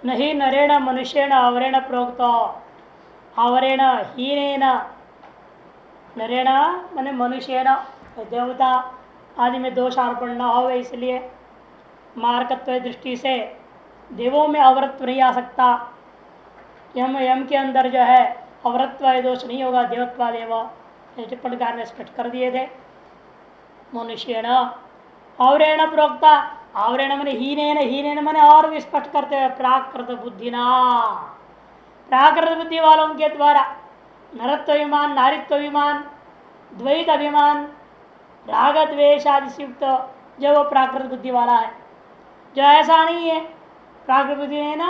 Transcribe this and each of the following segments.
नहीं नरेण मनुष्येण अवरेण प्रोक्त अवरेण हीनेन नरेण मैंने मनुष्येण देवता आदि में दोष आरोपण न हो इसलिए मार्कत्व दृष्टि से देवों में अवरत्व नहीं आ सकता। यम यम के अंदर जो है अवरत्व दोष नहीं होगा देवत्वादेव टिप्पणकार ने स्पष्ट कर दिए थे। मनुष्येण अवरेण प्रोक्ता आवरण मैंने हीनेन मैंने और भी स्पष्ट करते हैं प्राकृत बुद्धिना प्राकृत बुद्धि वालों के द्वारा नरत्व अभिमान नारित्व अभिमान द्वैत अभिमान राग द्वेष आदि से युक्त जो वो प्राकृत बुद्धि वाला है, जो ऐसा नहीं है प्राकृत बुद्धि ने ना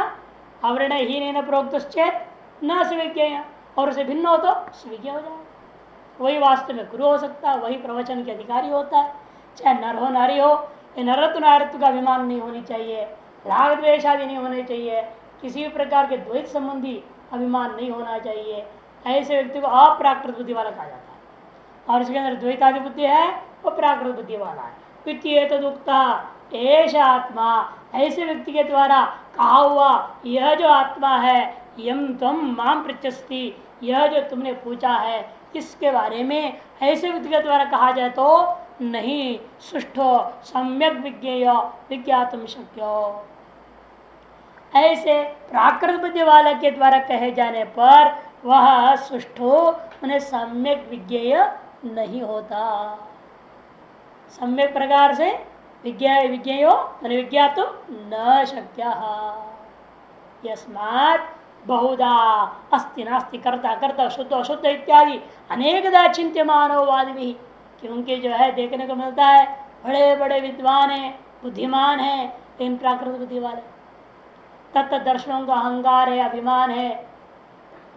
आवरण हीन प्रोक्त चेत न स्वीज्ञ और उसे भिन्न हो तो स्वीज्ञ हो जाए। वही वास्तव में गुरु हो सकता है, वही प्रवचन के अधिकारी होता है, चाहे नर हो नारी हो। नरत्व नारित्व का अभिमान नहीं होनी चाहिए, राग द्वेष आदि नहीं होने चाहिए, किसी भी प्रकार के द्वैत संबंधी अभिमान नहीं होना चाहिए। ऐसे व्यक्ति को अप्राकृत बुद्धि वाला कहा जाता है और इसके अंदर द्वैतादि बुद्धि है वो प्राकृत बुद्धि वाला है। द्वितीय तदुक्ता एष आत्मा ऐसे व्यक्ति के द्वारा कहा हुआ यह जो आत्मा है यम तम माम पृच्छस्ति यह जो तुमने पूछा है इसके बारे में ऐसे व्यक्ति के द्वारा कहा जाए तो नहीं सुष्ठो सम्यक विज्ञेय विज्ञातुम शक्यो। ऐसे प्राकृत बुद्धि वाला के द्वारा कहे जाने पर वह सुष्ठो उन्हें सम्यक विज्ञेय नहीं होता। सम्यक प्रकार से विज्ञेयो विज्ञातुम न शक्य। यस्मात् बहुधा अस्ति नास्ति कर्ता कर्ता शुद्ध अशुद्ध इत्यादि अनेकदा चिंत्यमानो वाद भी, क्योंकि जो है देखने को मिलता है बड़े बड़े विद्वान हैं बुद्धिमान हैं लेकिन प्राकृत बुद्धि वाले तत्त दर्शनों का अहंकार है अभिमान है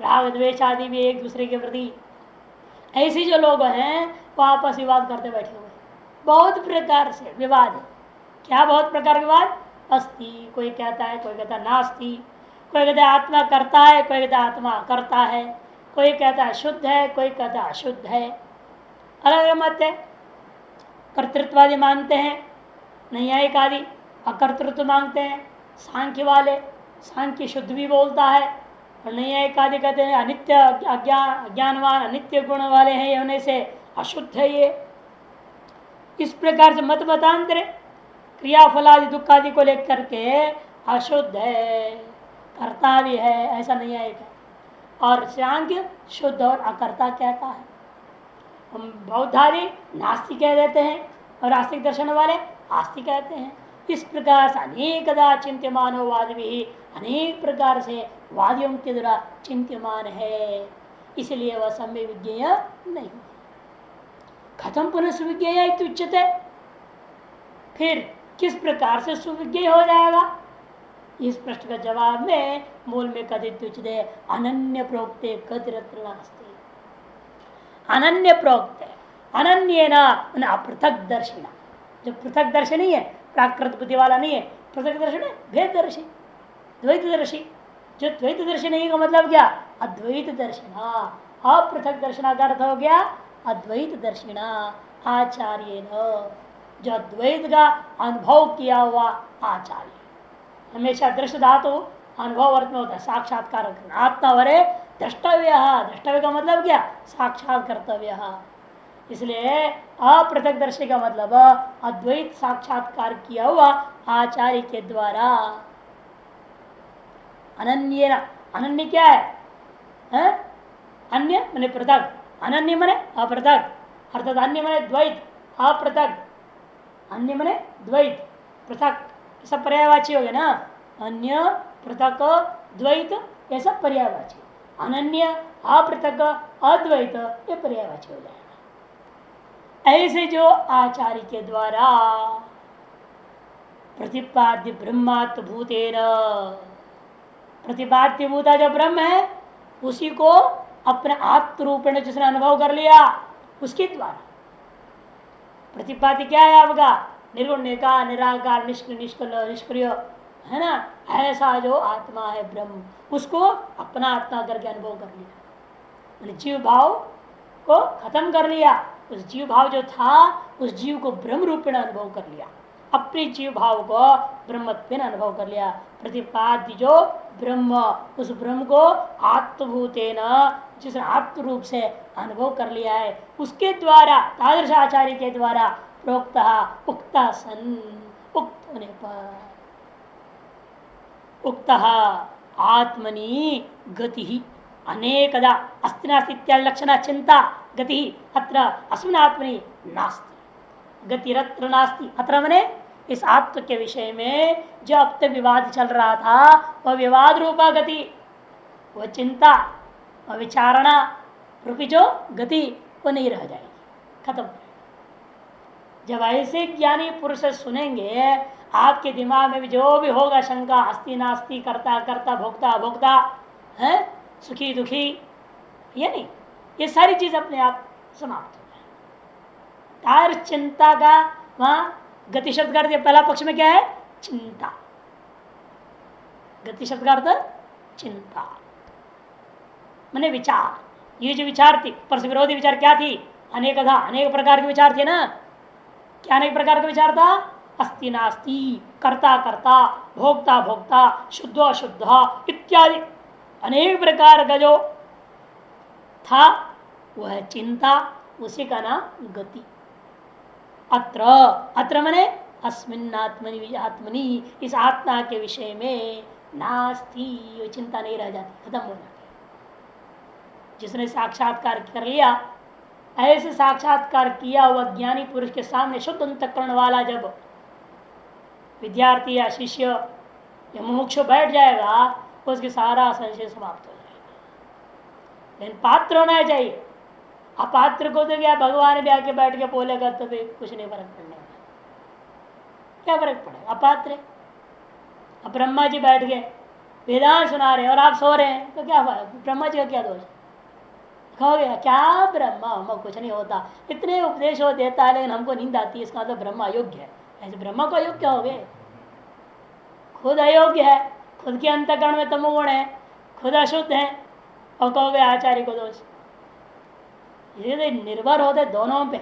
राग द्वेष आदि भी एक दूसरे के प्रति। ऐसे जो लोग हैं वो आपस विवाद करते बैठे हुए बहुत प्रकार से विवाद है। क्या बहुत प्रकार विवाद अस्ति, कोई कहता है कोई कहता नास्ति, कोई कहता है आत्मा करता है कोई कहता है आत्मा करता है, कोई कहता है शुद्ध है कोई कहता है अशुद्ध है, अलग अलग मत है। कर्तृत्वादि मानते हैं नैयायिक आदि अकर्तृत्व मांगते हैं, सांख्य वाले सांख्य शुद्ध भी बोलता है और नैयायिक आदि कहते हैं अनित्य अज्ञानवान अनित्य गुण वाले हैं होने से अशुद्ध है ये। इस प्रकार से मत मतांतर क्रियाफलादि दुख आदि को लेकर के अशुद्ध है कर्ता भी है ऐसा नहीं है और सांख्य शुद्ध और अकर्ता कहता है। हम बौद्धादि नास्तिक कह देते हैं और आस्तिक दर्शन वाले आस्तिक कहते हैं। इस प्रकार से अनेकदा चिंत्यमानो वाद भी अनेक प्रकार से वादियों के द्वारा चिंत्यमान है, इसलिए वह सम्य विज्ञेय नहीं। खत्म पुनः सुविज्ञेय उच्चते, फिर किस प्रकार से सुविज्ञेय हो जाएगा? इस प्रश्न का जवाब में मूल में कथित उच्चते अनन्य प्रोक्ते कतिरत्र नास्ति। अनन्य प्रोक्त अनन्य न अपृथक दर्शिना, जो पृथक दर्शी नहीं है प्राकृत बुद्धि वाला नहीं है, पृथक दर्शन है भेददर्शी द्वैतदर्शी। जो द्वैतदर्शी नहीं का मतलब क्या? अद्वैत दर्शना। अपृथक दर्शना का अर्थ हो गया अद्वैत दर्शिना आचार्य, जो अद्वैत का अनुभव किया हुआ आचार्य। हमेशा दृश्य धातु अनुभव अर्थ में होता है साक्षात्कार आत्मा वरे द्रष्टव्य। द्रष्टव्य का मतलब क्या? साक्षात कर्तव्य। इसलिए अपृथक दर्शी का मतलब अद्वैत साक्षात्कार किया हुआ आचार्य के द्वारा। अनन्य अनन्य क्या है? अन्य माने पृथक, अनन्य माने अपृथक, अर्थात अन्य माने द्वैत अपृथक, अन्य माने द्वैत पृथक, सब पर्यायवाची हो गया ना। अन्य पृथक द्वैत ये सब पर्यायवाची, अनन्य अपृथक अद्वैत ये पर्यायवाची हो जाएगा। ऐसे जो आचार्य के द्वारा प्रतिपाद्य ब्रह्मात्म भूतेन, प्रतिपाद्य भूता जो ब्रह्म है उसी को अपने आत्म रूपेण जिसने अनुभव कर लिया उसके द्वारा। प्रतिपाद्य क्या है आपका? निर्गुण निराकार निराकार निष्क्रिय है ना, ऐसा जो आत्मा है ब्रह्म उसको अपना आत्मा करके अनुभव कर लिया, जीव भाव को खत्म कर लिया। उस जीव भाव जो था उस जीव को ब्रह्म रूपेण अनुभव कर लिया। अपने जीव भाव को ब्रह्मत्व ने अनुभव कर लिया। प्रतिपाद्य जो ब्रह्म, उस ब्रह्म को आत्मभूतेन, जिसने आत्म रूप से अनुभव कर लिया है, उसके द्वारा तादृश आचार्य के द्वारा प्रोक्त उक्ता सन, उक्त होने पर उक्त आत्मनि गति ही अनेकदा अस्ति नास्ति इत्यादि लक्षण चिंता गति अत्र अस्मिन् आत्मनि नास्ति गतिरत्र नास्ति। अत्र मने इस आत्म के विषय में जो अब तक विवाद चल रहा था, वह विवाद रूपा गति, वह चिंता वह विचारणा रूपी जो गति वो नहीं रह जाएगी, खत्म। जब ऐसे ज्ञानी पुरुष सुनेंगे, आपके दिमाग में भी जो भी होगा शंका, अस्ति नास्ति, करता करता, भोक्ता भोक्ता, है सुखी दुखी, ये नहीं, ये सारी चीज अपने आप समाप्त हो जाए। तार चिंता का वहां गति शब्द का अर्थ पहला पक्ष में क्या है? चिंता। गति शब्द का अर्थ चिंता माने विचार। ये जो विचार थी, परस्पर विरोधी विचार क्या थी? अनेकधा, अनेक प्रकार के विचार थे ना। क्या अनेक प्रकार का विचार था? अस्ति नास्ति, कर्ता कर्ता, भोक्ता भोक्ता, शुद्ध अशुद्ध इत्यादि अनेक प्रकार का जो था वह चिंता, उसी का नाम गति। अत्र अत्र मने अस्मिन् आत्मनि, आत्मनि इस आत्मा के विषय में नास्ति, चिंता नहीं रह जाती, खत्म हो जाती। जिसने साक्षात्कार कर लिया, ऐसे साक्षात्कार किया हुआ ज्ञानी पुरुष के सामने शुद्ध अंतःकरण वाला जब विद्यार्थी या शिष्य या मुमुक्षु बैठ जाएगा, उसके सारा संशय समाप्त हो जाएगा। लेकिन पात्र होना चाहिए। अपात्र को तो क्या भगवान भी आके बैठ के बोलेगा तो भी कुछ नहीं फर्क पड़ने वाला। क्या फर्क पड़ेगा? अपात्र। अब ब्रह्मा जी बैठ गए वेदांत सुना रहे और आप सो रहे हैं तो क्या ब्रह्मा जी का क्या दोष? कहोगे क्या ब्रह्मा हम कुछ नहीं होता, इतने उपदेश हो देता है लेकिन हमको नींद आती है, इसका मतलब ब्रह्मा अयोग्य है। ऐसे ब्रह्मा को अयोग्य हो गए? खुद अयोग्य है, खुद के अंतःकरण में तमोगुण है, खुद अशुद्ध है और कहोगे आचार्य को दोष। यदि निर्भर होते दोनों पे,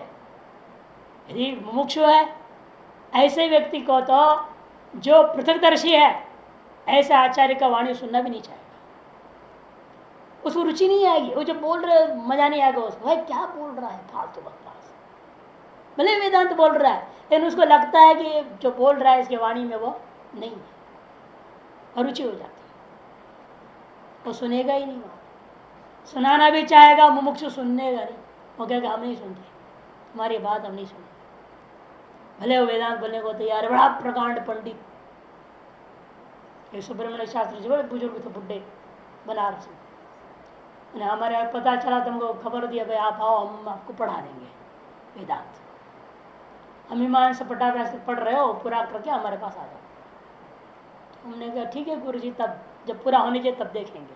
यदि मुमुक्षु है ऐसे व्यक्ति को तो जो पृथकदर्शी है ऐसे आचार्य का वाणी सुनना भी नहीं चाहेगा, उसको रुचि नहीं आएगी। वो जो बोल रहे मजा नहीं आएगा उसको, भाई क्या बोल रहा है फालतू बकवास, भले वेदांत बोल रहा है लेकिन उसको लगता है कि जो बोल रहा है इसके वाणी में वो नहीं है, अरुचि हो जाती है, वो सुनेगा ही नहीं। सुनाना भी चाहेगा मुमुक्षु, सुननेगा नहीं, वो कहेगा हम नहीं सुनते, तुम्हारी बात हम नहीं सुनते। भले वो वेदांत बोलने को तैयार है, बड़ा प्रकांड पंडित, सुब्रमण्य शास्त्री जी बड़े बुजुर्ग थे, बुढ़े बनारस में, हमारे पता चला तुमको खबर दिया भाई आप आओ हम आपको पढ़ा देंगे वेदांत, हम मीमांसा पटाभ्यास पढ़ रहे हो, पूरा करके हमारे पास आ जाओ। तो हमने कहा ठीक है गुरु जी, तब जब पूरा होने चाहिए तब देखेंगे।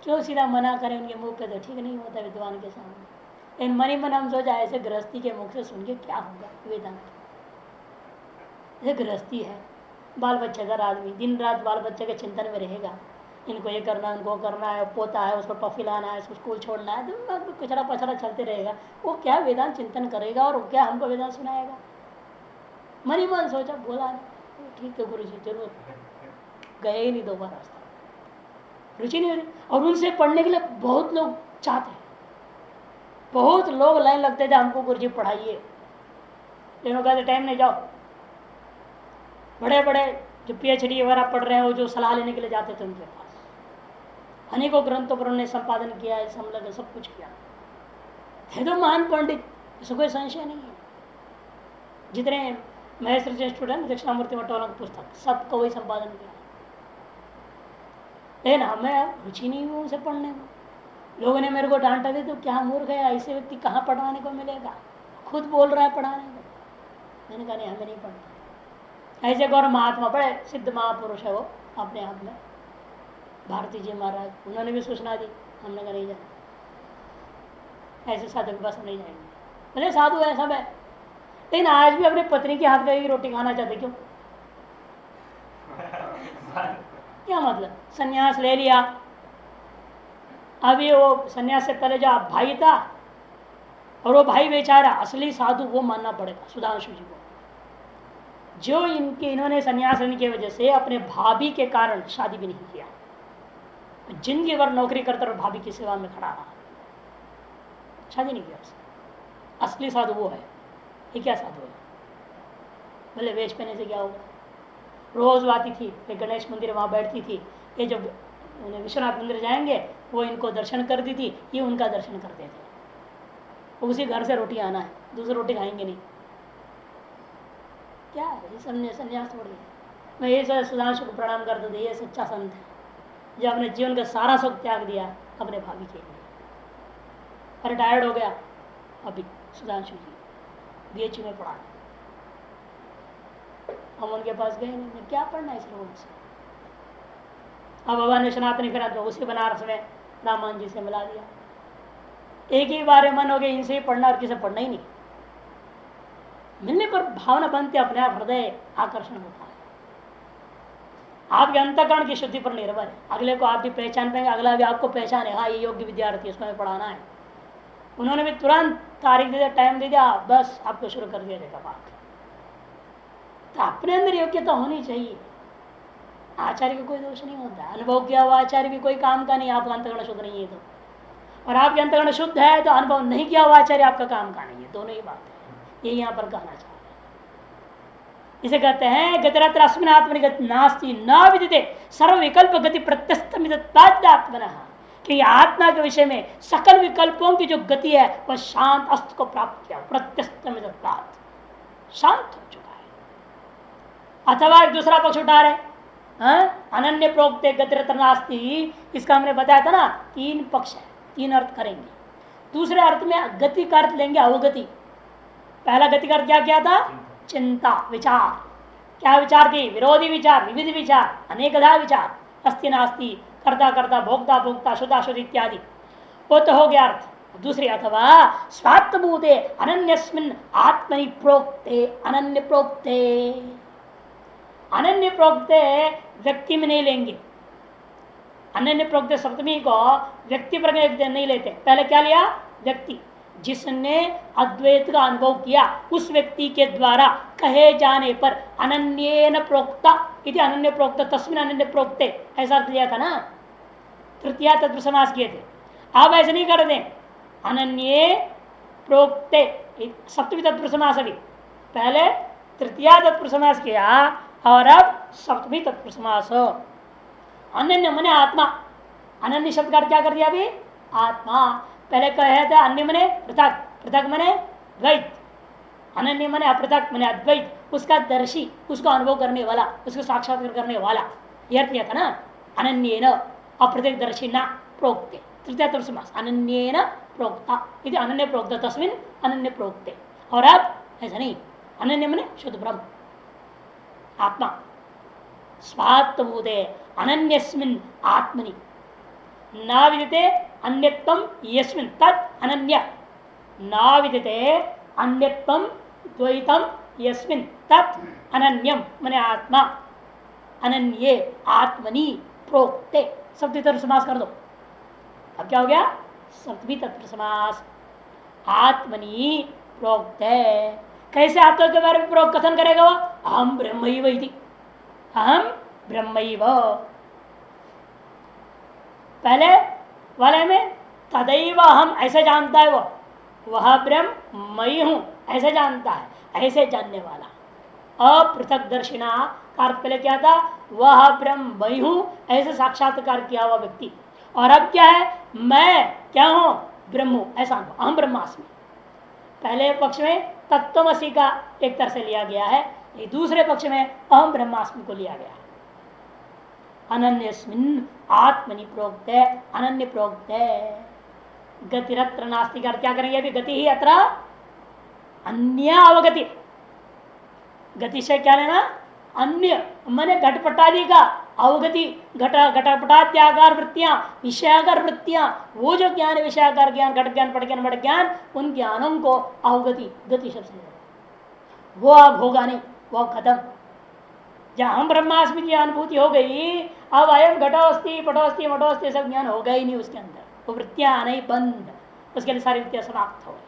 क्यों सीधा मना करें उनके मुंह पे, तो ठीक नहीं होता विद्वान के सामने। लेकिन मन ही मन हम सोचा ऐसे गृहस्थी के मुख से सुन के क्या होगा वेदांत। ये गृहस्थी है, बाल बच्चे का आदमी दिन रात बाल बच्चे के चिंतन में रहेगा, इनको ये करना उनको करना है, पोता है उसको टॉफी लाना है, उसको स्कूल छोड़ना है, तो कचरा पचरा चलते रहेगा। वो क्या वेदांत चिंतन करेगा और क्या हमको वेदांत सुनाएगा? मन ही मन सोचा, बोला ठीक है गुरु जी, जरूर गए ही नहीं दोबारा, रुचि नहीं हो रही। और उनसे पढ़ने के लिए बहुत लोग चाहते हैं, बहुत लोग लाइन लगते थे हमको गुरु जी पढ़ाइए, लेकिन कहते टाइम नहीं, जाओ। बड़े बड़े जो पीएचडी वगैरह पढ़ रहे हो जो सलाह लेने के लिए जाते थे उनके पास, अनेकों ग्रंथों पर उन्होंने संपादन किया है, समलग सब कुछ किया है, तो महान पंडित, इसको कोई संशय नहीं है। जितने महेश्वर स्टूडेंट दक्षिणामूर्ति मटोला की पुस्तक सबको वही संपादन किया, लेकिन हमें रुचि नहीं हुई उनसे पढ़ने में। लोगों ने मेरे को डांटा दे, तो क्या मूर्ख है, ऐसे व्यक्ति कहाँ पढ़ाने को मिलेगा, खुद बोल रहा है पढ़ाने को। मैंने कहा नहीं, हमें नहीं पढ़ता। ऐसे गौर महात्मा बड़े सिद्ध महापुरुष है वो अपने आप में, भारती जी महाराज, उन्होंने भी सूचना दी, हमने कहा नहीं जाना, ऐसे साधु के पास नहीं जाएंगे। भले साधु है सब है, लेकिन आज भी अपने पत्नी के हाथ की रोटी खाना चाहते, क्यों? क्या मतलब? सन्यास ले लिया, अभी वो सन्यास से पहले जो भाई था और वो भाई बेचारा असली साधु, वो मानना पड़ेगा सुधांशु जी को। जो इन्होंने संन्यास लेने की वजह से अपने भाभी के कारण शादी भी नहीं किया, जिंदगी भर नौकरी करता और भाभी की सेवा में खड़ा रहा, शादी नहीं किया उसने। असली साधु वो है। ये क्या साधु है? बोले वेश पहने से क्या होगा? रोज आती थी, गणेश मंदिर वहां बैठती थी, ये जब विश्वनाथ मंदिर जाएंगे वो इनको दर्शन कर दी थी, ये उनका दर्शन करते थे। उसी घर से रोटी आना है, दूसरी रोटी खाएंगे नहीं। क्या है ये? संन्यास थोड़ी है। मैं ये सुधांशु को प्रणाम करता था, ये सच्चा संत है जो अपने जीवन का सारा सुख त्याग दिया अपने भाभी के लिए। रिटायर्ड हो गया अभी सुधांशु जी, बीएचयू में पढ़ा। हम उनके पास गए नहीं, क्या पढ़ना है इस लोगों से। अब भगवान विश्वनाथ ने फिर तो उसी बनारस में रामान जी से मिला दिया। एक ही बार मन हो गया इनसे ही पढ़ना और किसे पढ़ना ही नहीं। मिलने पर भावना बनती, अपने आप हृदय आकर्षण होता है। आपके अंतःकरण की शुद्धि पर निर्भर है। अगले को आप भी पहचान पाएंगे, अगला भी आपको पहचाने, हाँ ये योग्य विद्यार्थी, इसको हमें पढ़ाना है। उन्होंने भी तुरंत तारीख दे दिया, टाइम दे दिया, बस आपको शुरू कर दिया जाएगा बात। तो अपने अंदर योग्यता होनी चाहिए। आचार्य का कोई दोष नहीं होता, अनुभव किया हुआ आचार्य भी कोई काम का नहीं। आपका अंतःकरण शुद्ध नहीं है तो, और आपके अंतःकरण शुद्ध है तो अनुभव नहीं किया हुआ आचार्य आपका काम का नहीं है। दोनों ही बात है, ये यहाँ पर कहना चाहते हैं। इसे कहते हैं गतिरत्र अस्मिन् आत्मनि गति नास्ति न विदिते सर्व विकल्प गति प्रत्यस्तमित्यात्मनः, कि आत्मा के विषय में सकल विकल्पों की जो गति है वह शांत अस्त को प्राप्त किया, प्रत्यस्तमित्यात् शांत हो चुका है। अथवा एक दूसरा पक्ष उठा रहे, अनन्य प्रोक्ते गतिरत्र नास्ति, इसका हमने बताया था ना, तीन पक्ष है, तीन अर्थ करेंगे। दूसरे अर्थ में गति का अर्थ लेंगे अवगति। पहला गति का अर्थ क्या किया था? चिंता, विचार। क्या विचार थी? विरोधी विचार, विविध विचार, अनेकधा विचार, अस्ति नास्ति, कर्ता कर्ता, भोक्ता भोक्ता, शुद्धा शुद्ध इत्यादि। वो तो हो गया अर्थ। दूसरी अथवा स्वात्मभूते अनन्यस्मिन् आत्मनि प्रोक्ते, अनन्य प्रोक्ते। अनन्य प्रोक्ते व्यक्ति में नहीं लेंगे, अनन्य प्रोक्ते सप्तमी को व्यक्ति पर नहीं लेते। पहले क्या लिया? व्यक्ति, जिसने अद्वैत का अनुभव किया उस व्यक्ति के द्वारा कहे जाने पर अनन्येन प्रोक्ता इति, अनन्य प्रोक्त तस्मिन् अनन्य प्रोक्ते, ऐसा अर्थ लिया था ना। तृतीया तत्व समास किए थे। आप ऐसे नहीं कर दें, अनन्ये प्रोक्ते सप्तमी तत्व समास। अभी पहले तृतीया तत्व समास किया और अब सप्तमी तत्व समास। अनन्य मने आत्मा, अनन्य शब्द का क्या कर दिया? अभी आत्मा। पहले कहे थे अन्य मने पृथक, पृथक मने द्वैत, अनन्य मने अपृथक मने अद्वैत, उसका दर्शी, उसको अनुभव करने वाला, उसको साक्षात्कार करने वाला, यह अर्थ किया था ना। अनन्येन अप्रत्यक दर्शी न प्रोक्ते, तृतीय तत्व समास, अनन्येन प्रोक्ता यदि अनन्य प्रोक्त तस्मिन् अनन्य प्रोक्ते। और अब ऐसा नहीं, अनन्य मने शुद्ध ब्रह्म आत्मा। स्वात्मभूते अनन्यस्मिन् आत्मनि न विदिते अन्यत्वम यस्मिन् तत् अनन्य, न विदिते अन्यत्वम द्वैतम यस्मिन् तत् अनन्यम मने आत्मा। अनन्ये आत्मनि प्रोक्ते, सप्तमी तत्व समास कर दो। अब क्या हो गया? सप्तमी तत्व समास। आत्मनि प्रोक्ते, कैसे आत्मा के बारे में प्रोक्त कथन करेगा वो? अहम ब्रह्मैव इति, अहम ब्रह्मैव। पहले वाले में तदैव हम ऐसे जानता है, वो वह ब्रह्म मई हूं ऐसे जानता है, ऐसे जानने वाला। अपृथक दर्शिना का अर्थ पहले क्या था? वह ब्रह्म मई हूं ऐसे साक्षात्कार किया हुआ व्यक्ति। और अब क्या है? मैं क्या हूं? ब्रह्म हूं ऐसा, अहम ब्रह्मास्मि। पहले पक्ष में तत्त्वमसि का एक तरह से लिया गया है, दूसरे पक्ष में अहम ब्रह्मास्मि को लिया गया है। अनन्यस्मिन् आत्मनि प्रोक्ते, अनन्य प्रोक्ते। गतिरत्र नास्ति का क्या करेंगे? अभी गति ही अत्र अन्य अवगति। गति से क्या लेना? अन्य माने घटपटादि का अवगति, घटपटाद्याकार वृत्तियां, विषयाकार वृत्तियां, वो जो ज्ञान विषयाकार ज्ञान, घट ज्ञान, पट ज्ञान, मठ ज्ञान, उन ज्ञानों को अवगति, गति शब्द से वो अब होगा नहीं, वो खत्म। जब हम ब्रह्मास्मि की अनुभूति हो गई, अब अयम घटोस्ति पटोस्ति मठोस्ति सब ज्ञान होगा ही नहीं उसके अंदर, वो वृत्तियां नहीं, बंद, उसके लिए सारी वृत्तियां समाप्त हो गई।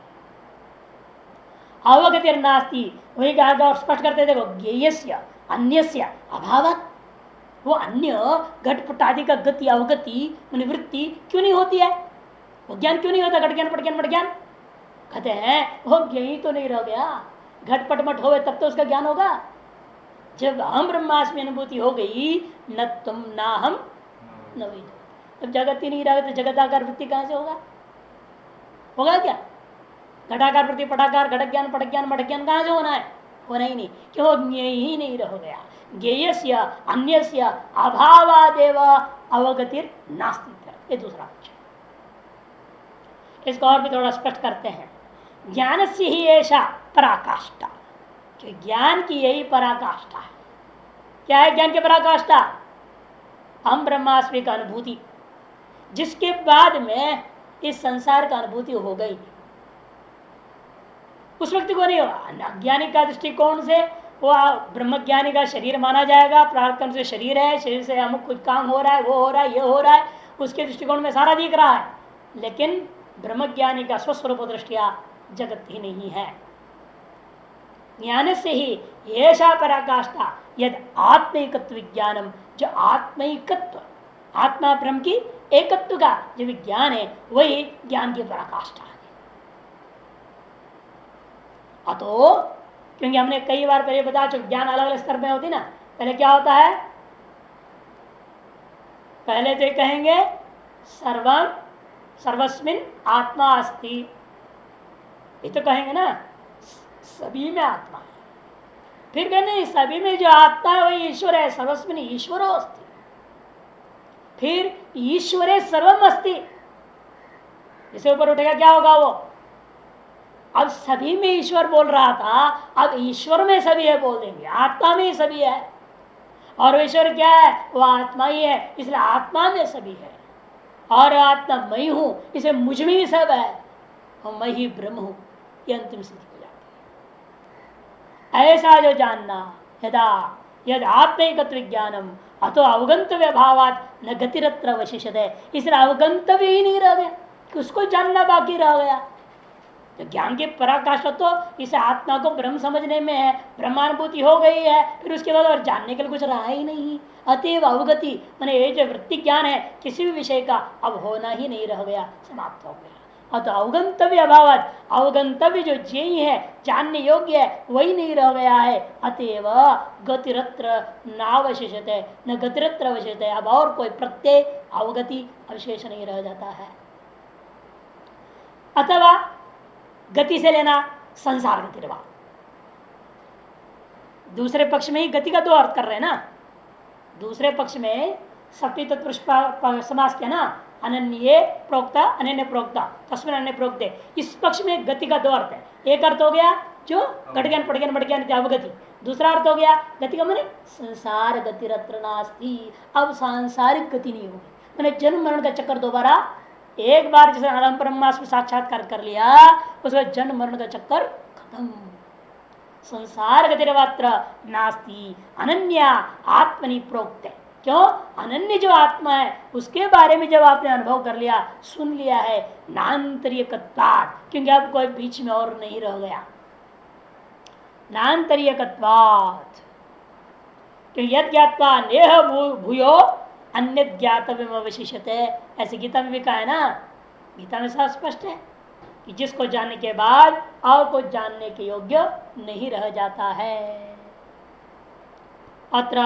अवगतिर नास्ती, वही कहा और स्पष्ट करते देखो ज्ञेयस्य अन्यस्य अभावत, वो अन्य घटपट आदि का गति अवगति निवृत्ति क्यों नहीं होती है? वो ज्ञान क्यों नहीं होता? घट ज्ञान पट ज्ञान मट ज्ञान कहते हैं वो यही तो नहीं रह गया। घटपट मट हो तब तो उसका ज्ञान होगा। जब हम ब्रह्मास्मि अनुभूति हो गई न तुम ना हम न वही, जब जगत ही नहीं रहा तो जगताकार वृत्ति कहां से होगा? होगा क्या? घटाकार प्रति पटाकार घट ज्ञान पट ज्ञान मट ज्ञान कहां से होना है? होना ही नहीं, क्यों? यही नहीं रह गया। ज्ञेयस्य अन्यस्य अभावादेव अवगतिर नास्ति, ये दूसरा पक्ष। इसको और भी थोड़ा स्पष्ट करते हैं। ज्ञान से ही ऐसा पराकाष्ठा, कि ज्ञान की यही पराकाष्ठा है। क्या है ज्ञान की पराकाष्ठा? हम ब्रह्मास्मि का अनुभूति, जिसके बाद में इस संसार का अनुभूति हो गई। उस व्यक्ति को नहीं होगा। अज्ञानी का दृष्टिकोण से वो ब्रह्मज्ञानी का शरीर माना जाएगा, प्रार्थना से शरीर है, शरीर से अमुक कुछ काम हो रहा है, वो हो रहा है, ये हो रहा है, उसके दृष्टिकोण में सारा दिख रहा है। लेकिन ब्रह्मज्ञानी का स्वस्वरूप दृष्टिया जगत ही नहीं है। ज्ञान से ही ऐसा पराकाष्ठा यद आत्मिकत्व विज्ञानम, जो आत्मिकत्व आत्मा ब्रह्म की एकत्व का जो विज्ञान है वही ज्ञान की पराकाष्ठा है। अतो क्योंकि हमने कई बार पहले बता चुके ज्ञान अलग अलग स्तर में होती ना। पहले क्या होता है? पहले तो कहेंगे सर्वम सर्वस्मिन आत्मा अस्ति, ये तो कहेंगे ना, सभी में आत्मा है। फिर कहने सभी में जो आत्मा है वही ईश्वर है, सर्वस्मिन ईश्वरो अस्ति। फिर ईश्वरे सर्वम अस्ति, इसे ऊपर उठेगा क्या होगा? वो अब सभी में ईश्वर बोल रहा था, अब ईश्वर में सभी है बोल देंगे, आत्मा में ही सभी है। और ईश्वर क्या है? वो आत्मा ही है, इसलिए आत्मा में सभी है। और आत्मा मैं हूं, इसे मुझ में भी सब है, और मैं ही ब्रह्म हूं। ये अंतिम स्थिति हो जाती है। ऐसा जो जानना, यदा यद आत्मैकत्व विज्ञानम अतो अवगंतव्य भावात न गतिरत्र अवशिष्यते, इसलिए अवगंतव्य ही नहीं रह गया, उसको जानना बाकी रह गया। तो ज्ञान के पराकाष्ठा तो इसे आत्मा को ब्रह्म समझने में है, ब्रह्मानुभूति हो गई है, फिर उसके बाद और जानने के लिए कुछ रहा ही नहीं। अतएव अवगति माने ये जो वृत्ति ज्ञान है किसी भी विषय का अब होना ही नहीं रह गया, समाप्त हो गया। अतः अवगंतव्य अभाव, अवगंतव्य जो ज्ञेय है, जानने योग्य है, वही नहीं रह गया है। अतएव गतिरत्र नावशेषते, न गतिरत्र अवशेषते, अब और कोई प्रत्यय अवगति अवशेष नहीं रह जाता है। अथवा गति से लेना संसार गति रवा, दूसरे पक्ष में ही गति का दो अर्थ कर रहे हैं ना। दूसरे पक्ष में सप्तमी तत्पुरुष समास किया ना, अनन्य प्रोक्ता अनन्य प्रोक्ता तस्मिन् अन्य प्रोक्ते। इस पक्ष में गति का दो अर्थ है। एक अर्थ हो गया जो घटज्ञान पटज्ञान मटज्ञान अवगति, दूसरा अर्थ हो गया गति का माने संसार गति रत्र नास्ति, अब सांसारिक गति नहीं होगी। मैंने जन्म मरण का चक्कर दोबारा, एक बार जैसे अहम ब्रह्मास्मि साक्षात्कार कर लिया उसका जन्म मरण का चक्कर खत्म। संसार गतिरवात्र नास्ति अनन्य आत्मनि प्रोक्त। क्यों? अनन्य जो आत्मा है उसके बारे में जब आपने अनुभव कर लिया, सुन लिया है, नान्तरीयकत्वात्, क्योंकि अब कोई बीच में और नहीं रह गया। नान्तरीयकत्वात् क्योंकि यद ज्ञात्वा नेह भूयो अन्य ज्ञातव्य अवशिष्यते, ऐसे गीता में भी कहा है ना। गीता में सब स्पष्ट है कि जिसको जानने के बाद और को जानने के योग्य नहीं रह जाता है। अत्र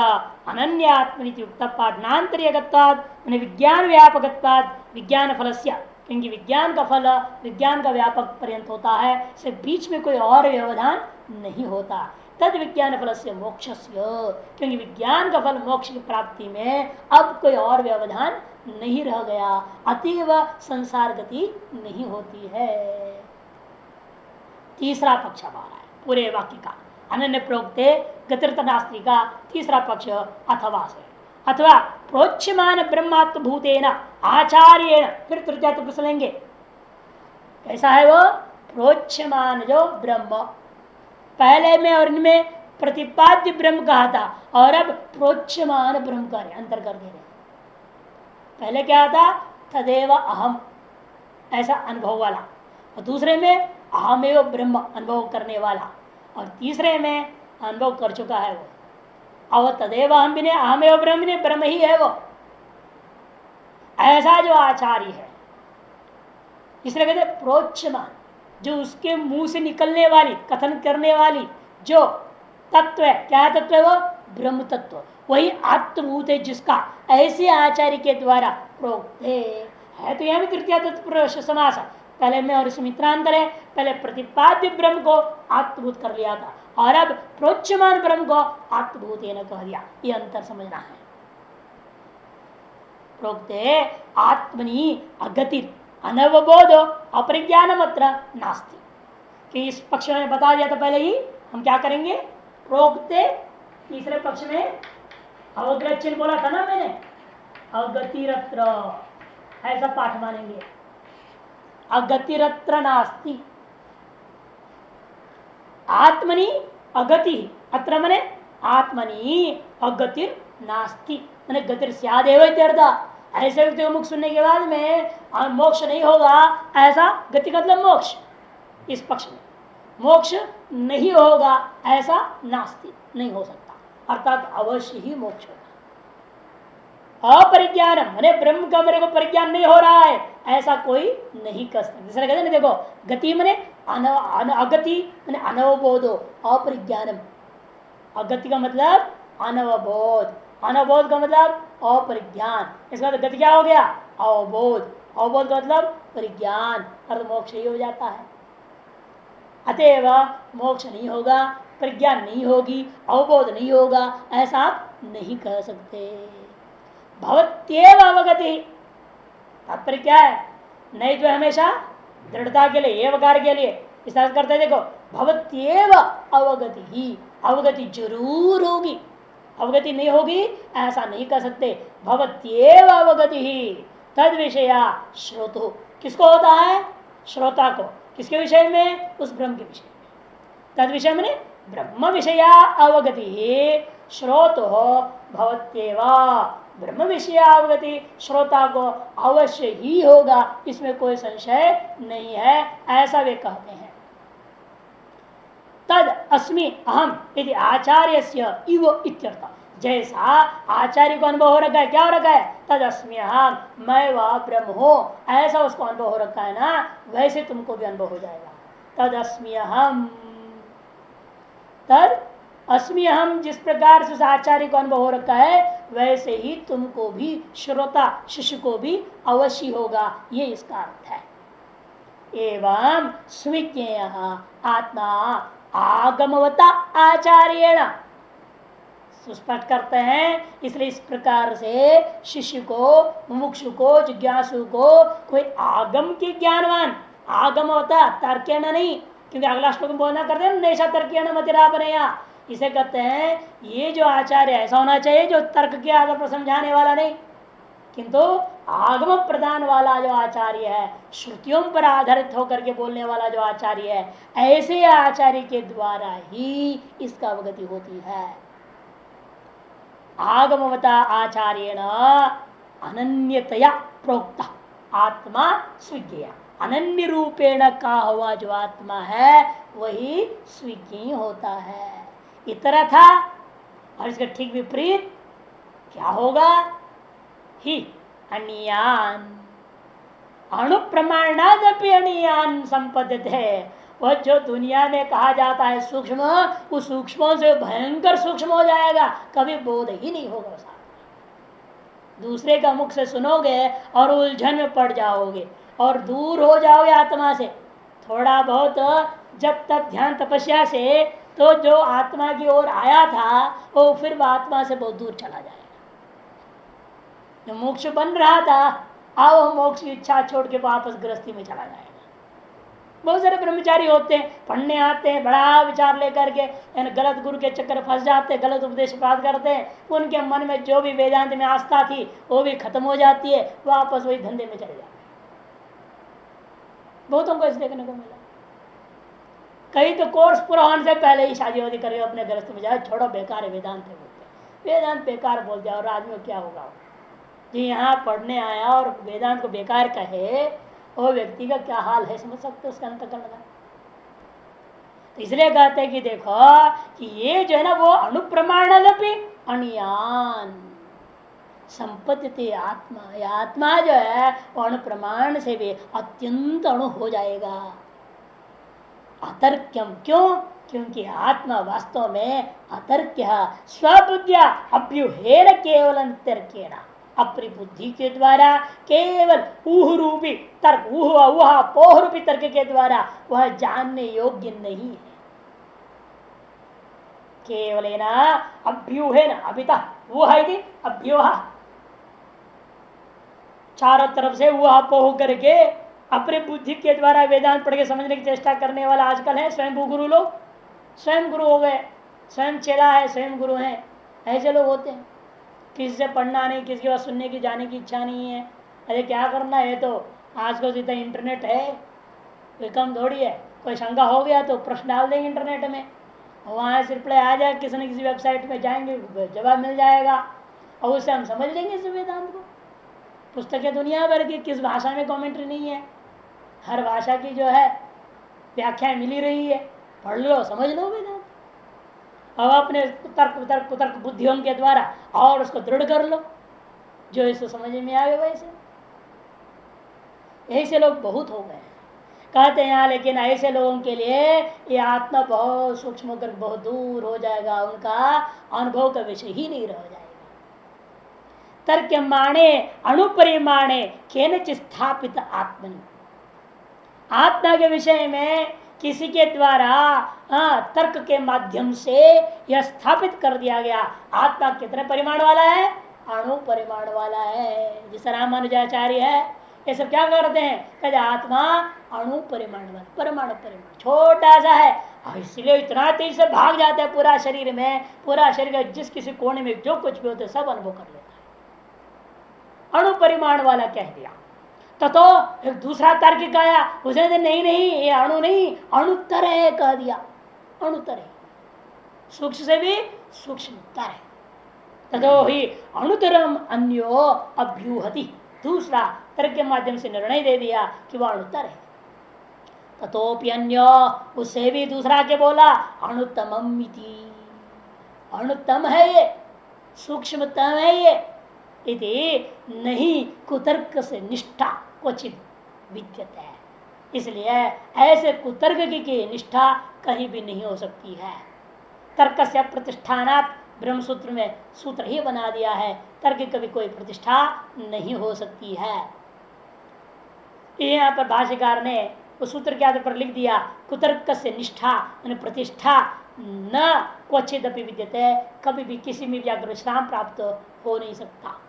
अनन्य आत्मनित्युक्तपादनान्तरीयकत्वात् विज्ञान व्यापकत्वात् विज्ञान फलस्य, क्योंकि विज्ञान का फल विज्ञान का व्यापक पर्यंत होता है, से बीच में कोई और व्यवधान नहीं होता। तद विज्ञान फल से मोक्ष, क्योंकि विज्ञान का फल मोक्ष की प्राप्ति में अब कोई और व्यवधान नहीं रह गया, अतीव संसार गति नहीं होती है। तीसरा पक्ष हमारा है पूरे वाक्य का, अनन्य प्रोक्ते गतिरत नास्ति का तीसरा पक्ष अथवा से, अथवा प्रोच्यमान ब्रह्मात्म भूतेन आचार्येण, फिर तृतीय पुरुष लेंगे। कैसा है वो प्रोच्यमान जो ब्रह्म? पहले में और इनमें प्रतिपाद्य ब्रह्म कहा था और अब प्रोच्यमान ब्रह्म का अंतर कर दे रहे। पहले क्या था? तदेव अहम, ऐसा अनुभव वाला, और दूसरे में अहमेव ब्रह्म अनुभव करने वाला, और तीसरे में अनुभव कर चुका है वो। अव तदेव हम भी ने अहमेव ब्रह्म ने ब्रह्म ही है वो, ऐसा जो आचार्य है, इसलिए कहते प्रोच्यमान, जो उसके मुंह से निकलने वाली कथन करने वाली जो तत्व है, क्या तत्व है वो? ब्रह्म तत्व, वही आत्मभूत है जिसका ऐसे आचार्य के द्वारा प्रोक्त है। तो यह भी तृतीय तत्पुरुष समास, पहले में और इसमें इतना अंतर है, पहले प्रतिपाद्य ब्रह्म को आत्मभूत कर लिया था और अब प्रोच्यमान ब्रह्म को आत्मभूत कह दिया, ये अंतर समझना है। प्रोक्ते आत्मनि अगति अनवबोध अपरिज्ञान मात्र नास्ति, कि इस पक्ष में बता दिया था पहले ही, हम क्या करेंगे? प्रोक्ते तीसरे पक्ष में अवग्रह चिन्ह बोला था ना मैंने, अगतिरत्र, ऐसा पाठ मानेंगे, अगतिरत्र नास्ति, आत्मनि अगति, अत्र मने आत्मनि अगतिर नास्ति, मैंने गतिर स्यादेव इत्यर्थ। ऐसे व्यक्ति को मुख सुनने के बाद में मोक्ष नहीं होगा, ऐसा गति का मतलब मोक्ष, इस पक्ष में मोक्ष नहीं होगा ऐसा नास्ति, नहीं हो सकता, अर्थात अवश्य ही मोक्ष होगा। अपरिज्ञान मैंने ब्रह्म का मेरे को परिज्ञान नहीं हो रहा है, ऐसा कोई नहीं कर सकता। दूसरा कहते ना, देखो गति मैंने अगति मैंने अनवबोधो अपरिज्ञानम, अगति का मतलब अनवबोध, अनवबोध का मतलब अपरिज्ञान, इसका मतलब गति क्या हो गया? अवबोध, अवबोध का मतलब परिज्ञान, अर्थ मोक्ष ही हो जाता है। अतएव मोक्ष नहीं होगा, प्रज्ञान नहीं होगी, अवबोध नहीं होगा, ऐसा आप नहीं कह सकते। भवत्येव अवगति, तात्पर्य क्या है? नहीं जो हमेशा दृढ़ता के लिए, एवकार के लिए इस तरह करते देखो, भवत्येव अवगति ही, अवगति जरूर होगी, अवगति नहीं होगी ऐसा नहीं कर सकते। भवत्येव अवगति ही तद विषया श्रोतो, किसको होता है? श्रोता को, किसके विषय में? उस ब्रह्म के विषय में। तद विषय में ब्रह्म विषया अवगति श्रोतो भवत्येव, ब्रह्म विषय अवगति श्रोता को अवश्य ही होगा, इसमें कोई संशय नहीं है, ऐसा वे कहते हैं। तद अस्मि अहम यदि आचार्यस्य इव इत्यर्थ, जैसा आचार्य को अनुभव हो रखा है, क्या हो रखा है? तद अस्मि अहम, मैं वह ब्रह्म हूं, ऐसा उसको अनुभव हो रखा है ना, वैसे तुमको भी अनुभव हो जाएगा। तद अस्मि अहम, तद अस्मि अहम, जिस प्रकार से उस आचार्य को अनुभव हो रखा है वैसे ही तुमको भी, श्रोता शिष्य को भी अवश्य होगा, ये इसका अर्थ है। एवं स्विज्ञेय आत्मा आगमवता आचार्येण, सुस्पष्ट करते हैं, इसलिए इस प्रकार से शिष्य को, मुमुक्षु को, जिज्ञासु को कोई आगम के ज्ञानवान, आगम होता तर्केण नहीं, क्योंकि अगला श्लोक में बोलना करते हैं नैषा तर्केण मतिरापनया, इसे कहते हैं ये जो आचार्य ऐसा होना चाहिए जो तर्क के आधार पर समझाने वाला नहीं, किंतु आगम प्रदान वाला जो आचार्य है, श्रुतियों पर आधारित होकर के बोलने वाला जो आचार्य है, ऐसे आचार्य के द्वारा ही इसका अवगति होती है। आगमवता आचार्येण अनन्यतया प्रोक्ता आत्मा स्विज्ञेय, अनन्य रूपेण का हुआ जो आत्मा है वही स्विज्ञेय होता है। इतर था, और इसका ठीक विपरीत क्या होगा? ही अन्यान अणुप्रमाणादपि अन्यान संपद्यते, वह जो दुनिया में कहा जाता है सूक्ष्म, उस सूक्ष्मों से भयंकर सूक्ष्म हो जाएगा, कभी बोध ही नहीं होगा साथ। दूसरे का मुख से सुनोगे और उलझन में पड़ जाओगे और दूर हो जाओगे आत्मा से। थोड़ा बहुत जब तक ध्यान तपस्या से तो जो आत्मा की ओर आया था वो फिर आत्मा से बहुत दूर चला जाएगा। जो मोक्ष बन रहा था अब मोक्ष की इच्छा छोड़ के वापस गृहस्थी में चला जाएगा। बहुत सारे ब्रह्मचारी होते हैं, पढ़ने आते हैं, बड़ा विचार लेकर के गलत गुरु के चक्कर फंस जाते हैं, गलत उपदेश प्राप्त करते हैं, उनके मन में जो भी वेदांत में आस्था थी वो भी खत्म हो जाती है, वापस वही धंधे में चले जाते हैं। बहुतों को इस देखने को मिला। कई तो कोर्स पूरा होने से पहले ही शादी वादी करके अपने गृहस्थ में जाए, छोड़ो बेकार है वेदांत है बोलते, वेदांत बेकार बोल दिया और आदमी को क्या होगा? जी यहाँ पढ़ने आया और वेदांत को बेकार कहे, वो व्यक्ति का क्या हाल है समझ सकते हो उसका अंतःकरण का। तो इसलिए कहते हैं कि देखो कि ये जो है ना वो अनुप्रमाणलपि अणियान संपत्ति आत्मा, यह आत्मा जो है वो अनुप्रमाण से भी अत्यंत अणु हो जाएगा। अतर्क्यम, क्यों? क्योंकि आत्मा वास्तव में अतर्क्य स्वबुद्धिया अभ्युहेन केवल तर्केण, अपनी बुद्धि के द्वारा केवल ऊह रूपी तर्क, ऊह ऊहा पोह रूपी तर्क के द्वारा वह जानने योग्य नहीं है। केवल अभ्यूहेन अभिता ऊह अभ्यूहा, चारों तरफ से ऊहा पोह करके अपने बुद्धि के द्वारा वेदांत पढ़ के समझने की चेष्टा करने वाला आजकल है स्वयं गुरु लोग, स्वयं गुरु हो गए, स्वयं चेला है, स्वयं गुरु है, ऐसे लोग होते हैं। किसी से पढ़ना नहीं, किसी की बात सुनने की जाने की इच्छा नहीं है। अरे क्या करना है, तो आजकल जितना इंटरनेट है कोई कम थोड़ी है। कोई शंका हो गया तो प्रश्न डाल देंगे इंटरनेट में, वहाँ से रिप्लाई आ जाए, किसी न किसी वेबसाइट में जाएंगे जवाब मिल जाएगा और उससे हम समझ लेंगे इस वेदांत को। पुस्तकें दुनिया भर की, किस भाषा में कमेंट्री नहीं है, हर भाषा की जो है व्याख्या मिली रही है, पढ़ लो समझ लो वेदांत। अब अपने तर्क बुद्धियों के द्वारा और उसको दृढ़ कर लो, जो इसको समझ में आए वैसे। ऐसे लोग बहुत हो गए कहते हैं यहाँ, लेकिन ऐसे लोगों के लिए ये आत्मा बहुत सूक्ष्म होकर बहुत दूर हो जाएगा, उनका अनुभव का विषय ही नहीं रह जाएगा। तर्क माणे अणुपरिमाणे केनचित् स्थापित आत्मन, आत्मा के विषय में किसी के द्वारा तर्क के माध्यम से यह स्थापित कर दिया गया आत्मा कितने परिमाण वाला है, अणु परिमाण वाला है। जिस रामानुजाचार्य है ये सब क्या करते हैं, कहते आत्मा अणु परिमाण वाला, परमाणु परिमाण छोटा सा है, इसलिए इतना तेज से भाग जाता है पूरा शरीर में, पूरा शरीर जिस किसी कोने में जो कुछ भी होता है सब अनुभव कर लेता है। अणु परिमाण वाला कह दिया। तो एक दूसरा तार्किक आया, उसने नहीं नहीं ये अणु नहीं अणुतर है कह दिया। अणुतर है, सूक्ष्म से भी सूक्ष्मतर है। ततो ही अणुतरम अन्यो अभ्यूहति, दूसरा तर्क के माध्यम से निर्णय दे दिया कि वह अणुतर है। ततोपि अन्यो, उससे भी दूसरा के बोला अणुतमम इति, अणुतम है ये, सूक्ष्मतम है ये, इति नहीं कुतर्क से निष्ठा क्वचित विद्यते है। इसलिए ऐसे कुतर्क की निष्ठा कहीं भी नहीं हो सकती है। तर्क से प्रतिष्ठानात्, ब्रह्म सूत्र में सूत्र ही बना दिया है, तर्क कभी कोई प्रतिष्ठा नहीं हो सकती है। यहाँ पर भाष्यकार ने उस सूत्र के आधार पर लिख दिया कुतर्क से निष्ठा प्रतिष्ठा न क्वचित अपि विद्यते, कभी भी किसी में भी अगर विश्राम प्राप्त हो नहीं सकता।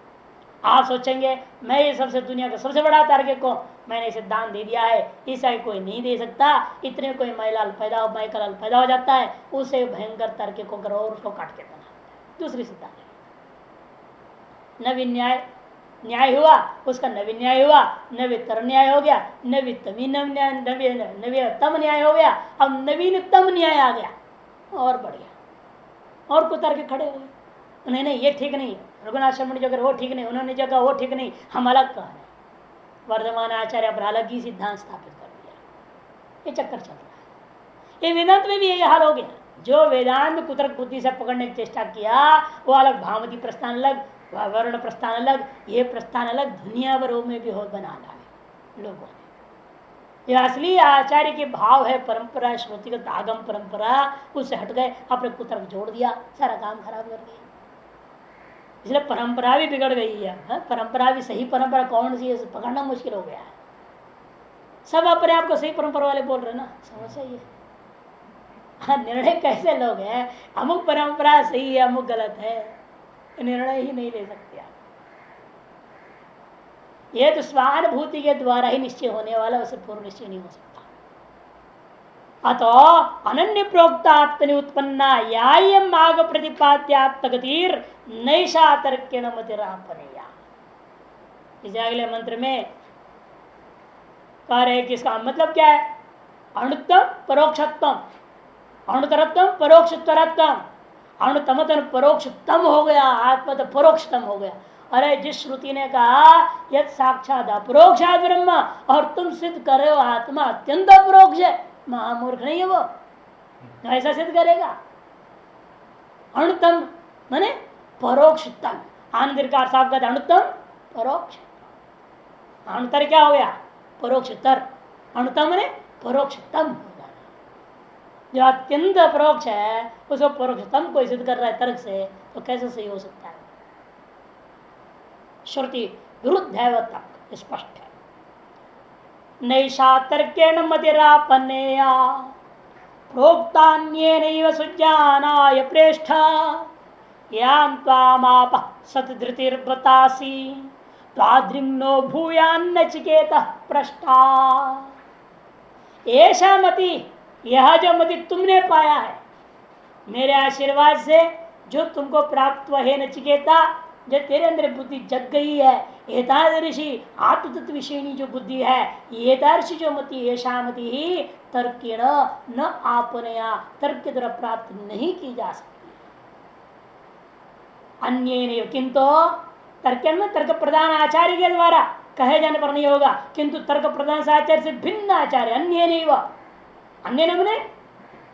आप सोचेंगे मैं ये सबसे दुनिया का सबसे बड़ा तार्किक को मैंने इसे दान दे दिया है, इसे कोई नहीं दे सकता, इतने कोई मैलाल पैदा हो जाता है, उसे भयंकर तार्किक को करो और उसको काट के बना दूसरी सिद्धांत। नवीन न्याय हुआ, उसका नवीन न्याय हुआ, नवीतर न्याय हो गया, नवीनतम न्याय हो गया, अब नवीनतम न्याय आ गया और बढ़ गया। और कुतार्किक खड़े हो गए, उन्हें नहीं ये ठीक नहीं, रघुनाथ शर्मा ने जो वो ठीक नहीं, उन्होंने जगह वो ठीक नहीं, हम अलग कहा है। वर्धमान आचार्य पर अलग ही सिद्धांत स्थापित कर दिया। ये चक्कर चल रहा है। ये वेदांत में भी यही हाल हो गया। जो वेदांत में कुतर्क बुद्धि से पकड़ने की चेष्टा किया वो अलग, भामती प्रस्थान अलग, वर्ण प्रस्थान अलग, ये प्रस्थान अलग, दुनिया भर में भी हो बना डाले लोगों ने। ये असली आचार्य के भाव है, परंपरा श्रुतिगत आगम परंपरा, उससे हट गए, अपने कुतर्क जोड़ दिया, सारा काम खराब कर दिया। इसलिए परंपरा भी बिगड़ गई है। परंपरा भी सही परंपरा कौन सी है पकड़ना मुश्किल हो गया है। सब अपने आप को सही परंपरा वाले बोल रहे ना, समस्या ये। हाँ, निर्णय कैसे लोग हैं, अमुक परंपरा सही है अमुक गलत है, निर्णय ही नहीं ले सकते आप। ये तो स्वानुभूति के द्वारा ही निश्चय होने वाला, उसे पूर्व निश्चय नहीं हो सकता। अतो अनन्य प्रोक्तात्मनि उत्पन्ना यायम आग प्रतिपाद्यात्मगतिर नैषा तर्केण मतिरापनेया। इस अगले मंत्र में कह रहे कि इसका मतलब क्या है, अणुत्तम परोक्षत्तम, अणुतरत्तम परोक्षतरत्तम, अणुतमतन परोक्षतम हो गया, आत्मा तो परोक्षतम हो गया। अरे जिस श्रुति ने कहा यद साक्षात अपरोक्षात ब्रह्म, और तुम सिद्ध कर रहे हो आत्मा अत्यंत अपरोक्ष है, महामूर्ख नहीं है वो। तो ऐसा सिद्ध करेगा। अणुतम माने परोक्षतम, आनंद का साफ कहते अणुतम परोक्ष। अणुतर क्या हो गया? परोक्षतर। अणुतम माने परोक्षतम हो जाना। जो अत्यंत परोक्ष है उसको परोक्षतम को सिद्ध कर रहा है तर्क से, तो कैसे सही हो सकता है? श्रुति विरुद्ध है, वह तर्क स्पष्ट है। नैषा तर्केण मतिरापन्नेया प्रोक्तान्येनैव सुज्ञानाय प्रेष्ठ यां त्वामापः सतधृतिर्व्रतासि त्वाद्रिम्नो भूयान्नचिकेतः पृष्ठा। ऐसा मति, यह जो मति तुमने पाया है मेरे आशीर्वाद से, जो तुमको प्राप्त हुआ है नचिकेता, जो तेरे अंदर बुद्धि जग गई है, एतादृशी आत्मतत्व विषयनी जो बुद्धि है, एतादृशी जो मति, ऐसा मति ही तर्केण न आपनया, तर्क के द्वारा प्राप्त नहीं की जा सकती। अन्य किंतु तर्क में तर्क प्रधान आचार्य के द्वारा कहे जाने पर नहीं होगा, किंतु तर्क प्रधान आचार्य से भिन्न आचार्य, अन्य नहीं हुआ, अन्य ने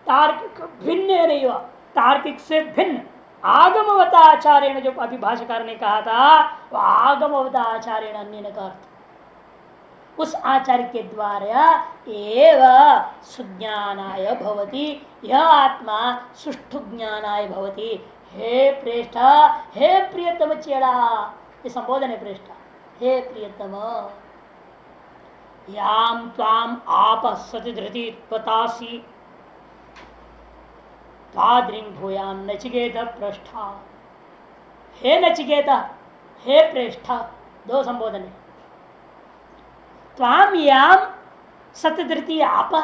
तार्किक भिन्न नहीं हुआ, तार्किक से भिन्न आगमवता आचार्य ने, जो अभिभाषकार ने कहा था वह आगमवता आचार्य अन्य ने कहा, उस आचार्य के द्वारा एव सुज्ञानाय भवति, यह आत्मा सुष्ठु ज्ञानाय भवति। हे प्रेष्ठ, हे प्रियतम चेड़ा, ये संबोधन है प्रेष्ठ, हे प्रियतम, याम त्वाम आप सतिधृति पतासी ताद्रिं भूयान नचिकेत पृष्ठा। हे नचिकेता, हे प्रेष्ठ, दो संबोधन है। त्वाम याम सतधृति आप,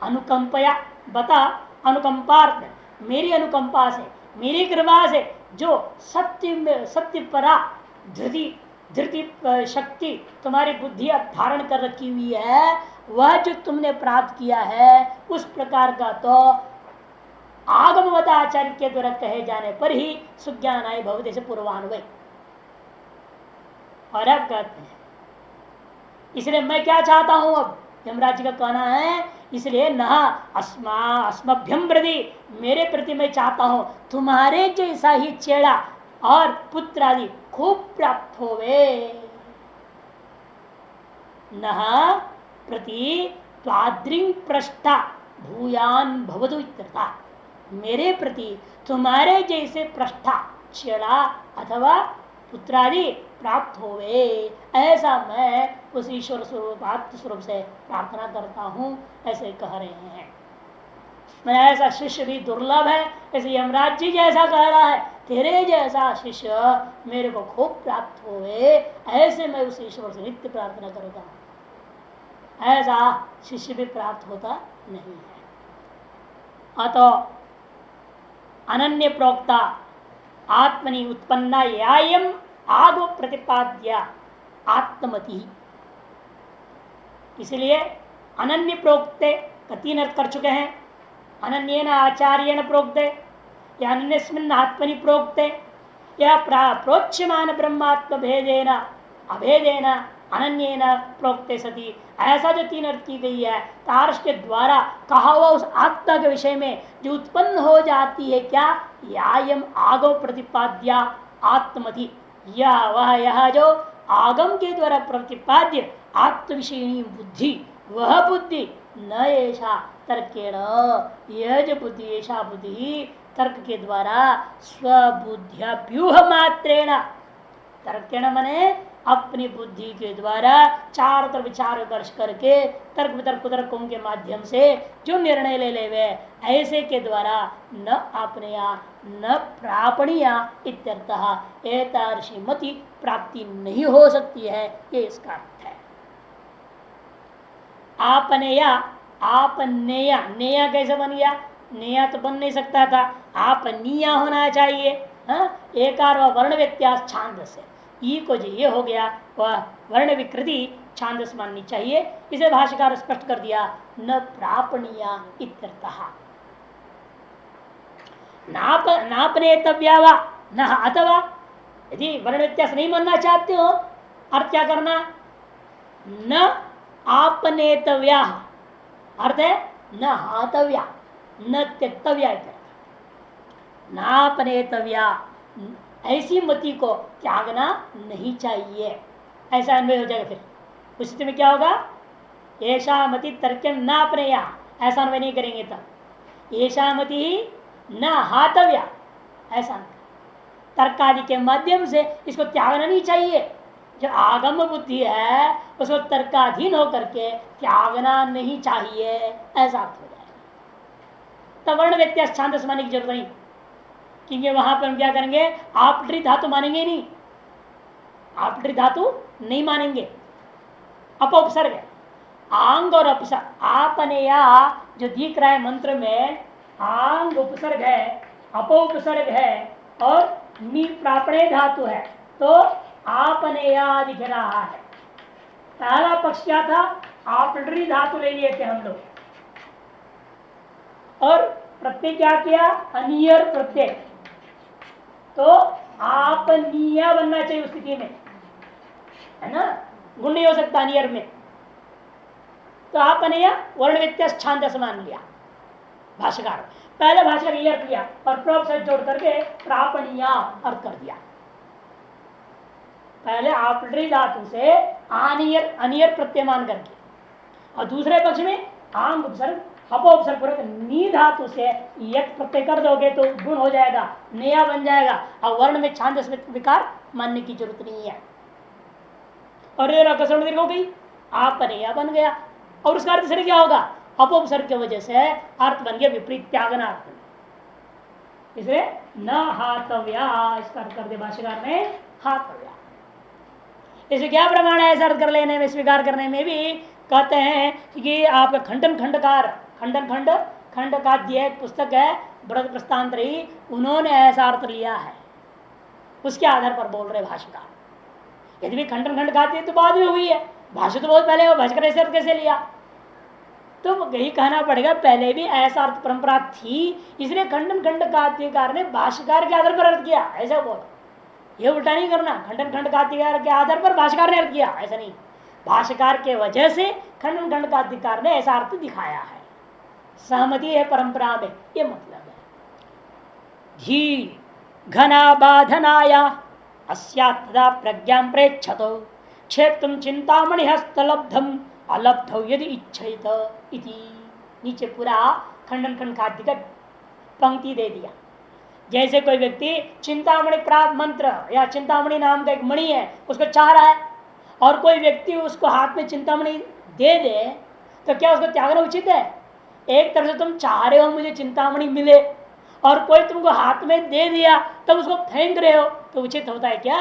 अनुकंपया बता, अनुकंपार्थ, मेरी अनुकंपा से, मेरी कृपा से जो सत्य में सत्य परा धृति धृति शक्ति तुम्हारी बुद्धि अब धारण कर रखी हुई है, वह जो तुमने प्राप्त किया है, उस प्रकार का तो आगमवत आचार्य के द्वारा कहे जाने पर ही सुज्ञानाय भवति से पूर्वान्वय। और अब कहते हैं, इसलिए मैं क्या चाहता हूं, अब यमराज जी का कहना है, इसलिए न अस्मभ्यम प्रति, मेरे प्रति मैं चाहता हूं तुम्हारे जैसा ही चेड़ा और पुत्र आदि खूब प्राप्त होवे। न प्रति त्वाद्रिं पृष्ठा भूयान भवतु इत्यर्था, मेरे प्रति तुम्हारे जैसे पृष्ठा चेड़ा अथवा पुत्रादि प्राप्त होवे, ऐसा मैं उस ईश्वर स्वरूप आत्म स्वरूप से प्रार्थना करता हूं, ऐसे कह रहे हैं। मैं ऐसा शिष्य भी दुर्लभ है, ऐसे यमराज जी जैसा कह रहा है, तेरे जैसा शिष्य मेरे को खूब प्राप्त होवे, ऐसे मैं उस ईश्वर से नित्य प्रार्थना करता हूं। ऐसा शिष्य भी प्राप्त होता नहीं है। अतो अनन्य प्रोक्ता आत्मनि उत्पन्ना यायम आगो प्रतिपाद्या आत्मति, इसलिए अनन्य प्रोक्ते का तीन अर्थ कर चुके हैं। अनन्येन आचार्येण प्रोक्ते, या अन्यस्मिन् आत्मनि प्रोक्ते, या प्रोच्यमान ब्रह्मात्म भेदेन अभेदेन अनन्येन प्रोक्ते सती, ऐसा जो तीन अर्थ की गई है तार्श के द्वारा कहा हुआ उस आत्मा के विषय में जो उत्पन्न हो जाती है, क्या यायम आगो प्रतिपाद्या आत्मति, यह जो आगम के द्वारा प्रतिपाद्य आत्म विषयी बुद्धि, वह बुद्धि न ऐसा तर्केण, यह जो बुद्धि ऐसा बुद्धि तर्क के द्वारा स्वबुद्धिया व्यूह मात्रेण, तर्केण मने अपनी बुद्धि के द्वारा चारों तरफ विचार विमर्श करके तर्क वितर्क कुतर्कों के माध्यम से जो निर्णय ले लेवे, ऐसे के द्वारा न आपनया न प्रापणिया इत्यर्थः एतादृशी मति प्राप्ति नहीं हो सकती है, ये इसका अर्थ है। आपनेया, आपनेया, नेया कैसे बन गया? नेया तो बन नहीं सकता था, आपनिया होना चाहिए। एकार वर्ण व्यत्यास छांदस है, ई को जो ये हो गया वह वर्ण विकृति छांदस माननी चाहिए। इसे भाष्यकार स्पष्ट कर दिया, न प्रापणीया इत्यर्थः, नापनेतव्या वा न अथवा। यदि वर्ण व्यत्यास नहीं मानना चाहते हो, अर्थ क्या करना? न आपनेतव्या, अर्थ है न हातव्या, न त्यक्तव्या, नापनेतव्या, ऐसी मति को त्यागना नहीं चाहिए, ऐसा अन्वय हो जाएगा। फिर उस स्थिति में क्या होगा, ऐसा मति तर्क्यम न अपनेया, ऐसा अन्वय नहीं करेंगे तब ऐसा मति न हातव्या, ऐसा तर्क आदि के माध्यम से इसको त्यागना नहीं चाहिए। जो आगम बुद्धि है उसको तर्काधीन होकर के त्यागना नहीं चाहिए, ऐसा अर्थ हो जाएगा। तब वर्ण व्यत्यास छांदस मानने की जरूरत नहीं, क्योंकि वहां पर हम क्या करेंगे, आपटरी धातु मानेंगे नहीं, आपटरी धातु नहीं मानेंगे। अपउपसर्ग है, आंग और अपसर्ग, आपनेया जो दिख रहा है मंत्र में, आंग उपसर्ग है, अपउपसर्ग है और नी प्रापणे धातु है, तो आपनेया दिख रहा है। पहला पक्ष क्या था, आपटरी धातु ले लिए थे हम लोग, और प्रत्यय क्या किया, अनियर प्रत्यय, तो आपनीय बनना चाहिए उस स्थिति में, है ना, गुण नहीं हो सकता अनियर में, तो आपनीय वर्ण व्यत्यास छांदस मान लिया भाष्यकार। पहले भाषा का अर्थ किया और प्रभ से जोड़ करके प्रापणीय अर्थ कर दिया। पहले आपटरी धातु से अनियर अनियर प्रत्यय मान करके, और दूसरे पक्ष में आंग उपसर्ग अपोपसर्ग पूर्वक नी धातु से यक प्रत्यय कर दोगे तो गुण हो जाएगा, नया बन जाएगा, और वर्ण में छांदस में विकार मानने की जरूरत नहीं है। और अकस्मण दीर्घ हो गई, आप नया बन गया, और उसका अर्थ से क्या होगा, अपोपसर्ग की वजह से अर्थ बन गया विपरीत त्यागना अर्थ, इसलिए न हातव्या, इसका अर्थ कर दे भाष्यकार ने हातव्या। इसे क्या प्रमाण है ऐसा अर्थ कर लेने में, स्वीकार करने में भी कहते हैं कि आपका खंडन खंडकार, खंडन खंड खंड का एक पुस्तक है बृहद प्रस्थांतरी, उन्होंने ऐसा अर्थ लिया है, उसके आधार पर बोल रहे भाष्यकार। यदि भी खंडन खंड खाते तो बाद में हुई है, भाष्य तो बहुत पहले हो, भाष्यकर ऐसे अर्थ कैसे लिया, तो यही कहना पड़ेगा पहले भी ऐसा अर्थ परंपरा थी, इसलिए खंडन खंड कात्यकार ने भाष्यकार के आधार पर अर्थ किया, ऐसा बोल, ये उल्टा नहीं करना, खंडन खंड कात्यकार के आधार पर भाष्यकार ने अर्थ किया, ऐसा नहीं, भाष्यकार के वजह से खंडन खंड कात्यकार ने ऐसा अर्थ दिखाया है, सहमति है परंपरा में, ये मतलब है। धी घना बाधनाया अस्यात्तदा प्रज्ञा प्रेक्षतो क्षेत्रम चिंतामणि हस्तलब्धम अलब्ध यदि इच्छित इति। नीचे पूरा खंडन खंड खाद्य का पंक्ति दे दिया। जैसे कोई व्यक्ति चिंतामणि प्राप्त मंत्र या चिंतामणि नाम का एक मणि है उसको चाह रहा है, और कोई व्यक्ति उसको हाथ में चिंतामणि दे दे, तो क्या उसको त्यागना उचित है? एक तरफ से तुम चाह रहे हो मुझे चिंतामणि मिले, और कोई तुमको हाथ में दे दिया तब उसको फेंक रहे हो, तो उचित होता है क्या?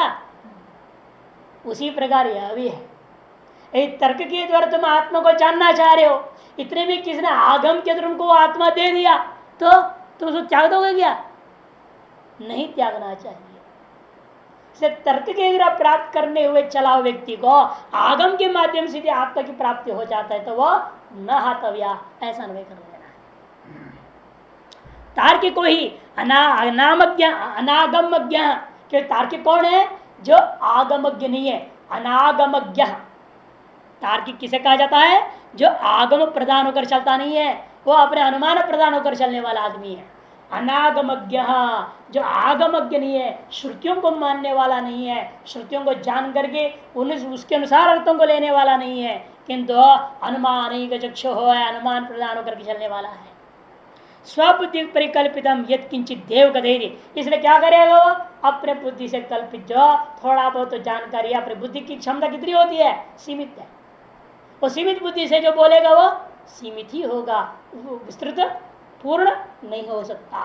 उसी प्रकार यह भी है, एक तर्क के द्वारा तुम आत्मा को जानना चाह रहे हो, इतने भी किसी ने आगम के द्वारा तुमको आत्मा दे दिया तो तुम उसको त्याग दोगे क्या? नहीं त्यागना चाहिए। से तर्क के द्वारा प्राप्त करने हुए चलाओ व्यक्ति को आगम के माध्यम से आत्मा की प्राप्ति हो जाता है तो वह न हातव्या, ऐसा अन्वय कर लेना है। तार्किक को ही अनागमज्ञ, क्योंकि तार्किक कौन है? जो आगमज्ञ नहीं है, अनागमज्ञ। तार्किक किसे कहा जाता है? जो आगम प्रदान होकर चलता नहीं है, वो अपने अनुमान प्रदान होकर चलने वाला आदमी है। अनागमज्ञ जो आगमज्ञ नहीं है, श्रुतियों को मानने वाला नहीं है, श्रुतियों को जान करके उसके अनुसार अर्थों को लेने वाला नहीं है, किंतु अनुमान ही चक्षु हो है, अनुमान प्रदान होकर के चलने वाला है। स्वबुद्धि परिकल्पितम यद किंचित देव गधेरी, इसलिए क्या करेगा वो? अपने बुद्धि से कल्पित जो थोड़ा बहुत तो जानकारी, अपनी बुद्धि की क्षमता कितनी होती है? सीमित है। वो सीमित बुद्धि से जो बोलेगा वो सीमित ही होगा, विस्तृत पूर्ण नहीं हो सकता।